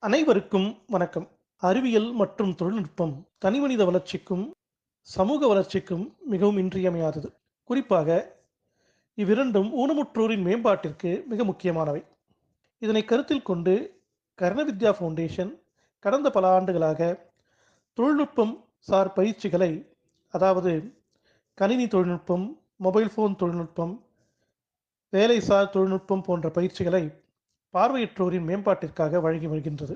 அனைவருக்கும் வணக்கம். அறிவியல் மற்றும் தொழில்நுட்பம் தனிமனித வளர்ச்சிக்கும், சமூக வளர்ச்சிக்கும் மிகவும் இன்றியமையாதது. குறிப்பாக இவ்விரண்டும் ஊனமுற்றோரின் மேம்பாட்டிற்கு மிக முக்கியமானவை. இதனை கருத்தில் கொண்டு கர்ணவித்யா ஃபவுண்டேஷன் கடந்த பல ஆண்டுகளாக தொழில்நுட்பம் சார் பயிற்சிகளை, அதாவது கணினி தொழில்நுட்பம், மொபைல் ஃபோன் தொழில்நுட்பம், வேலைசார் தொழில்நுட்பம் போன்ற பயிற்சிகளை பார்வையற்றோரின் மேம்பாட்டிற்காக வழங்கி வருகின்றது.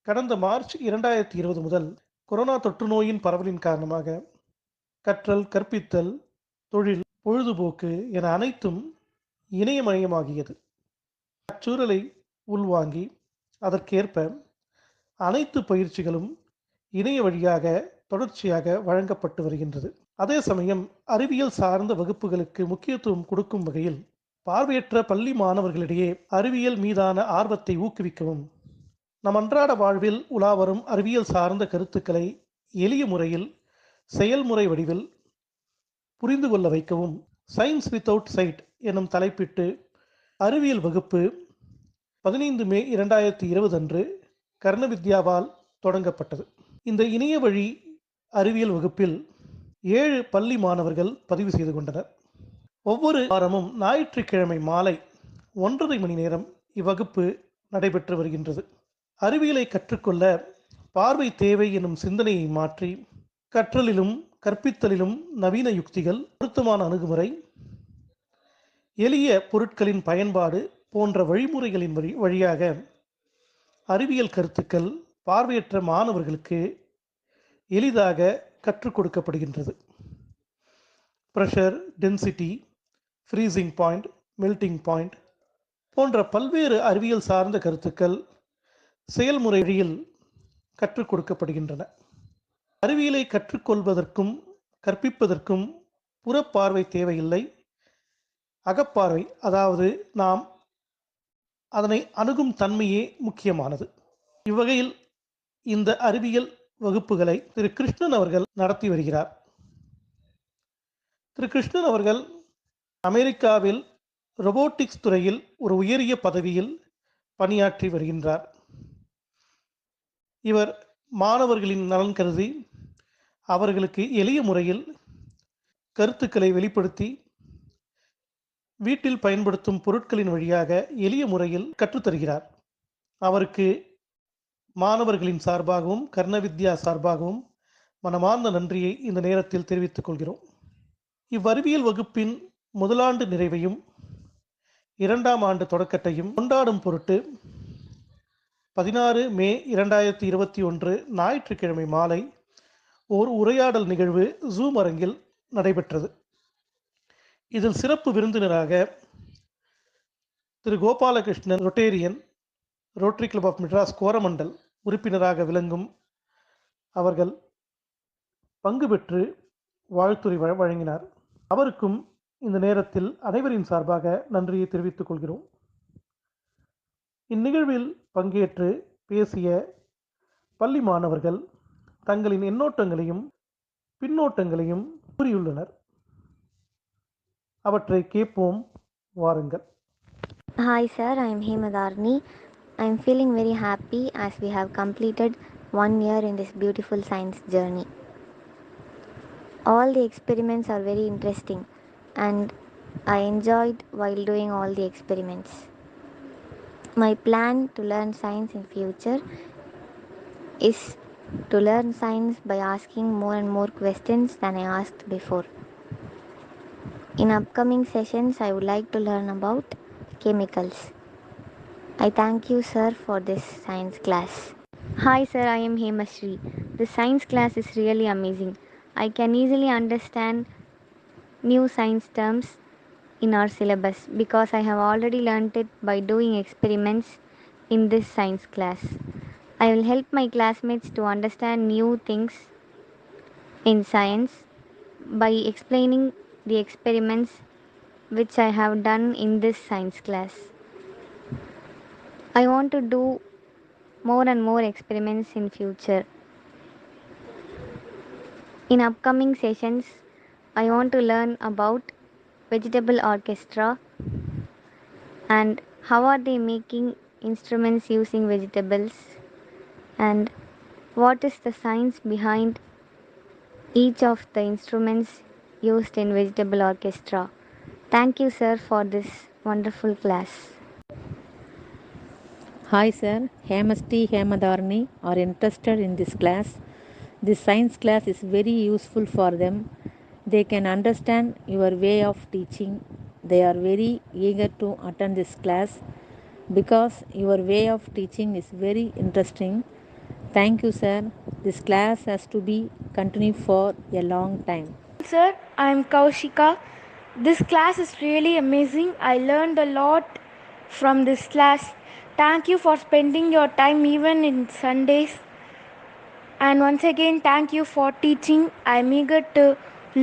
கடந்த மார்ச் 2020 முதல் கொரோனா தொற்று நோயின் பரவலின் காரணமாக கற்றல், கற்பித்தல், தொழில், பொழுதுபோக்கு என அனைத்தும் இணையமயமாகியது. அச்சூழலை உள்வாங்கி அதற்கேற்ப அனைத்து பயிற்சிகளும் இணைய வழியாக தொடர்ச்சியாக வழங்கப்பட்டு வருகின்றது. அதே சமயம் அறிவியல் சார்ந்த வகுப்புகளுக்கு முக்கியத்துவம் கொடுக்கும் வகையில் பார்வையற்ற பள்ளி மாணவர்களிடையே அறிவியல் மீதான ஆர்வத்தை ஊக்குவிக்கவும், நம் அன்றாட வாழ்வில் உலாவரும் அறிவியல் சார்ந்த கருத்துக்களை எளிய முறையில் செயல்முறை வடிவில் புரிந்து கொள்ள வைக்கவும் சயின்ஸ் வித்தவுட் சைட் எனும் தலைப்பிட்டு அறிவியல் வகுப்பு 15 மே 2020 அன்று கர்ணவித்யாவால் தொடங்கப்பட்டது. இந்த இணைய வழி அறிவியல் வகுப்பில் 7 பள்ளி மாணவர்கள் பதிவு செய்து கொண்டனர். ஒவ்வொரு வாரமும் ஞாயிற்றுக்கிழமை மாலை 1.5 மணி நேரம் இவ்வகுப்பு நடைபெற்று வருகின்றது. அறிவியலை கற்றுக்கொள்ள பார்வை தேவை எனும் சிந்தனையை மாற்றி கற்றலிலும் கற்பித்தலிலும் நவீன யுக்திகள், பொருத்தமான அணுகுமுறை, எளிய பொருட்களின் பயன்பாடு போன்ற வழிமுறைகளின் வழியாக அறிவியல் கருத்துக்கள் பார்வையற்ற மாணவர்களுக்கு எளிதாக கற்றுக் கொடுக்கப்படுகின்றது. Pressure, density, freezing point, melting point போன்ற பல்வேறு அறிவியல் சார்ந்த கருத்துக்கள் செயல்முறை வழியில் கற்றுக் கொடுக்கப்படுகின்றன. அறிவியலை கற்றுக்கொள்வதற்கும் கற்பிப்பதற்கும் புறப்பார்வை தேவையில்லை, அகப்பார்வை, அதாவது நாம் அதனை அணுகும் தன்மையே முக்கியமானது. இவ்வகையில் இந்த அறிவியல் வகுப்புகளை திரு கிருஷ்ணன் அவர்கள் நடத்தி வருகிறார். திரு கிருஷ்ணன் அவர்கள் அமெரிக்காவில் ரொபோட்டிக்ஸ் துறையில் ஒரு உயரிய பதவியில் பணியாற்றி வருகின்றார். இவர் மாணவர்களின் நலன் கருதி அவர்களுக்கு எளிய முறையில் கருத்துக்களை வெளிப்படுத்தி வீட்டில் பயன்படுத்தும் பொருட்களின் வழியாக எளிய முறையில் கற்றுத்தருகிறார். அவருக்கு மாணவர்களின் சார்பாகவும் கர்ணவித்யா சார்பாகவும் மனமார்ந்த நன்றியை இந்த நேரத்தில் தெரிவித்துக் கொள்கிறோம். இவ்வறிவியல் வகுப்பின் முதலாண்டு நிறைவையும் 2ஆம் ஆண்டு தொடக்கத்தையும் கொண்டாடும் பொருட்டு 16 மே 2021 ஞாயிற்றுக்கிழமை மாலை ஓர் உரையாடல் நிகழ்வு ஜூம் அரங்கில் நடைபெற்றது. இதில் சிறப்பு விருந்தினராக திரு Gopalakrishnan, Rotarian, Rotary club of Madras Coromandel உறுப்பினராக விளங்கும் அவர்கள் பங்கு பெற்று வாழ்த்துரை வழங்கினார். அவருக்கும் இந்த நேரத்தில் அனைவரின் சார்பாக நன்றியை தெரிவித்துக் கொள்கிறோம். இந்நிகழ்வில் பங்கேற்று பேசிய பள்ளி மாணவர்கள் தங்களின் எண்ணோட்டங்களையும் பின்னோட்டங்களையும் கூறியுள்ளனர். அவற்றை கேட்போம், வாருங்கள். Hi sir, I am Hemadharni. I am feeling very happy as we have completed 1 year in this beautiful science journey. All the experiments are very interesting and I enjoyed while doing all the experiments. My plan to learn science in future is to learn science by asking more and more questions than I asked before. In upcoming sessions, I would like to learn about chemicals. I thank you sir for this science class. Hi sir, I am Hemashri. The science class is really amazing. I can easily understand new science terms in our syllabus because I have already learnt it by doing experiments in this science class. I will help my classmates to understand new things in science by explaining the experiments which I have done in this science class. I want to do more and more experiments in future. In upcoming sessions, I want to learn about vegetable orchestra and how are they making instruments using vegetables and what is the science behind each of the instruments used in vegetable orchestra. Thank you, sir, for this wonderful class. Hi sir, Hemasti Hemadharni are interested in this class. This science class is very useful for them. They can understand your way of teaching. They are very eager to attend this class because your way of teaching is very interesting. Thank you sir. This class has to be continued for a long time. Sir, I'm Kaushika. This class is really amazing. I learned a lot from this class. Thank you for spending your time even in Sundays. And once again, thank you for teaching. I'm eager to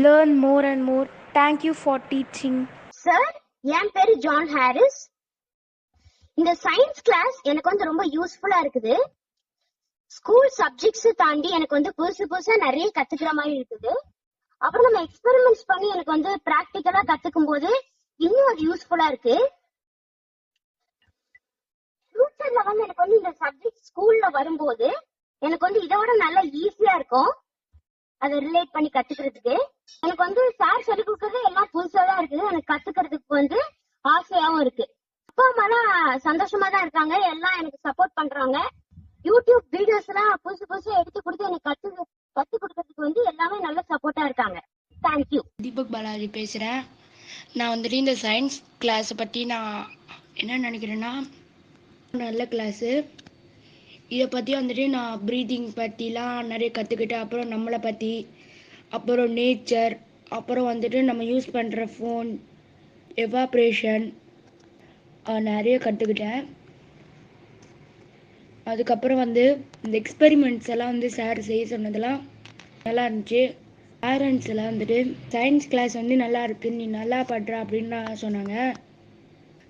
learn more and more. Thank you for teaching. Sir, என் பேரு John Harris. இந்த science class எனக்கு வந்து ரொம்ப யூஸ்ஃபுல்லா இருக்குது. School subjects தாண்டி எனக்கு வந்து புதுசு புதுசா நிறைய கத்துக்கிற மாதிரி இருக்குது. அப்புறம் நம்ம எக்ஸ்பெரிமெண்ட்ஸ் பண்ணி எனக்கு வந்து பிராக்டிக்கலா கத்துக்கும் போது இன்னும் அது யூஸ்ஃபுல்லா இருக்கு. ஃபியூச்சர்ல வந்து எனக்கு வந்து இந்த சப்ஜெக்ட் ஸ்கூல்ல வரும்போது எனக்கு வந்து இதோட நல்லா ஈஸியா இருக்கும். அதை ரிலேட் பண்ணி கத்துக்கிறதுக்கு எனக்கு வந்து சார் சொல்லி கொடுக்கறது எல்லாம் புதுசா தான் இருக்குது. எனக்கு கத்துக்கிறதுக்கு வந்து ஆசையாவும் இருக்கு. அப்பா அம்மாலாம் சந்தோஷமா தான் இருக்காங்க. எல்லாம் எனக்கு சப்போர்ட் பண்றாங்க. யூடியூப் வீடியோஸ் எல்லாம் புதுசு புதுசா எடுத்து கொடுத்து எனக்கு கத்து கொடுக்கறதுக்கு வந்து எல்லாமே நல்ல சப்போர்ட்டா இருக்காங்க. தேங்க்யூ. தீபக் பாலாஜி பேசுகிறேன். நான் வந்துட்டு இந்த சயின்ஸ் கிளாஸை பற்றி நான் என்ன நினைக்கிறேன்னா, நல்ல கிளாஸு. இதை பற்றி வந்துட்டு நான் ப்ரீதிங் பற்றிலாம் நிறைய கற்றுக்கிட்டேன். அப்புறம் நம்மளை பற்றி, அப்புறம் நேச்சர், அப்புறம் வந்துட்டு நம்ம யூஸ் பண்ணுற ஃபோன், எவாப்ரேஷன் நிறைய கற்றுக்கிட்டேன். அதுக்கப்புறம் வந்து இந்த எக்ஸ்பெரிமெண்ட்ஸ் எல்லாம் வந்து சார் செய்ய சொன்னதெல்லாம் நல்லா இருந்துச்சு. பேரண்ட்ஸ் எல்லாம் வந்துட்டு சயின்ஸ் கிளாஸ் வந்து நல்லா இருக்கு, நீ நல்லா பண்ற அப்படின்னு சொன்னாங்க.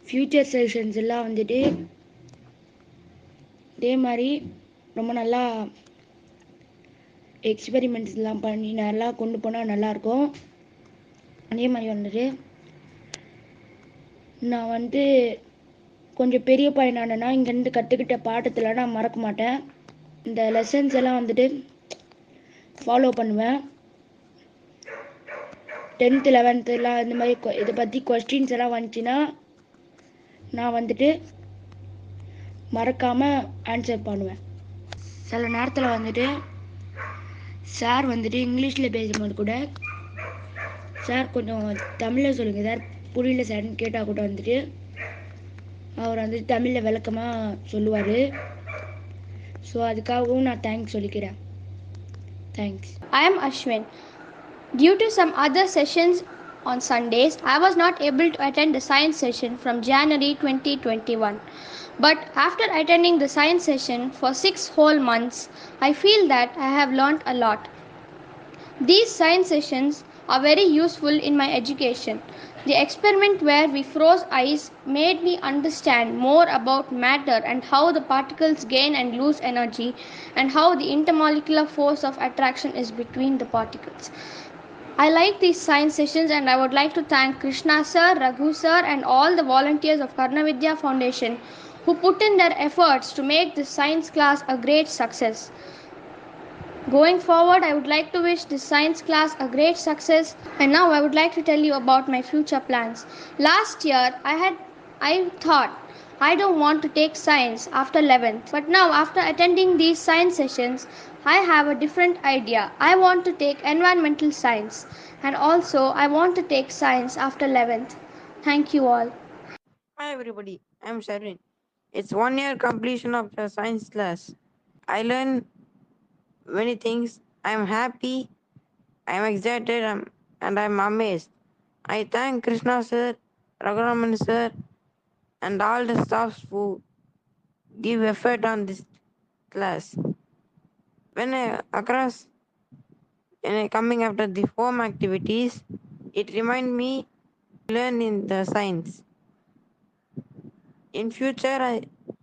ஃப்யூச்சர் செஷன்ஸ் எல்லாம் வந்துட்டு இதே மாதிரி ரொம்ப நல்லா எக்ஸ்பெரிமெண்ட்ஸ் எல்லாம் பண்ணி நல்லா கொண்டு போனால் நல்லாயிருக்கும். அதே மாதிரி வந்துட்டு நான் வந்து கொஞ்சம் பெரிய பையனானேன்னா இங்கேருந்து கற்றுக்கிட்ட பாடத்தில் நான் மறக்க மாட்டேன். இந்த லெசன்ஸ் எல்லாம் வந்துட்டு ஃபாலோ பண்ணுவேன். 10th 11th எல்லாம் இந்த மாதிரி இதை பற்றி கொஸ்டின்ஸ் எல்லாம் வந்துச்சுன்னா நான் வந்துட்டு மறக்காமல் ஆன்சர் பண்ணுவேன். சில நேரத்தில் வந்துட்டு சார் வந்துட்டு இங்கிலீஷில் பேசும்போது கூட, சார் கொஞ்சம் தமிழில் சொல்லுங்கள் சார், புரியல சார்னு கேட்டால் கூட வந்துட்டு அவர் வந்துட்டு தமிழில் விளக்கமாக சொல்லுவார். ஸோ அதுக்காகவும் நான் தேங்க்ஸ் சொல்லிக்கிறேன். Thanks. I am Ashwin. Due to some other sessions on Sundays, I was not able to attend the science session from January 2021. But after attending the science session for 6 whole months, I feel that I have learnt a lot. These science sessions are very useful in my education. The experiment where we froze ice made me understand more about matter and how the particles gain and lose energy, and how the intermolecular force of attraction is between the particles. I like these science sessions, and I would like to thank Krishna sir, Raghu sir, and all the volunteers of Karnavidya Foundation who put in their efforts to make this science class a great success. Going forward, I would like to wish this science class a great success, and now I would like to tell you about my future plans. Last year, I thought I don't want to take science after 11th, but now after attending these science sessions, I have a different idea. I want to take environmental science, and also I want to take science after 11th. Thank you all. Hi everybody, I'm Sharvin. It's 1 year completion of the science class. I learned many things. I'm happy, I'm excited, and I'm amazed. I thank Krishna sir, Raghuraman sir, and all the staffs who give effort on this class. When I coming after the home activities, it remind me to learn in the science. In future,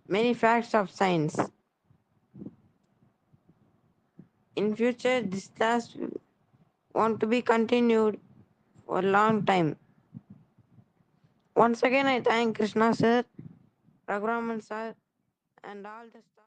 many facts of science. In future, this class want to be continued for a long time. Once again, I thank Krishna sir, Raghuraman sir, and all the staff.